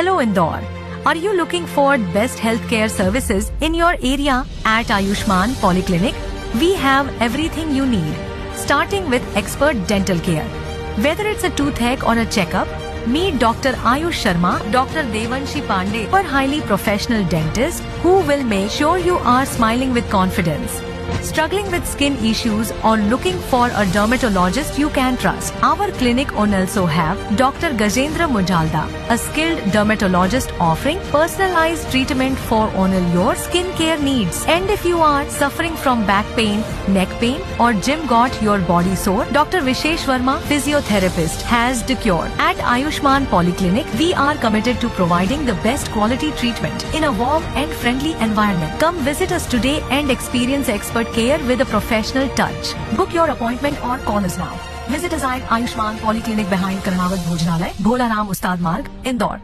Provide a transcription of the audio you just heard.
Hello Indore. Are you looking for best healthcare services in your area? At Ayushman Polyclinic, we have everything you need, starting with expert dental care. Whether it's a toothache or a checkup, meet Dr. Ayush Sharma, Dr. Devanshi Pandey, a highly professional dentist who will make sure you are smiling with confidence. Struggling with skin issues or looking for a dermatologist you can trust? Our clinic also have Dr. Gajendra Mujalda, a skilled dermatologist offering personalized treatment for all your skin care needs. And if you are suffering from back pain, neck pain or gym got your body sore, Dr. Vishesh Verma, physiotherapist, has the cure. At Ayushman Polyclinic, we are committed to providing the best quality treatment in a warm and friendly environment. Come visit us today and experience expert care with a professional touch. Book your appointment or call us now. Visit us at Ayushman Polyclinic behind Karnawat Bhojanalay, Bhola Ram Ustad Marg, Indore.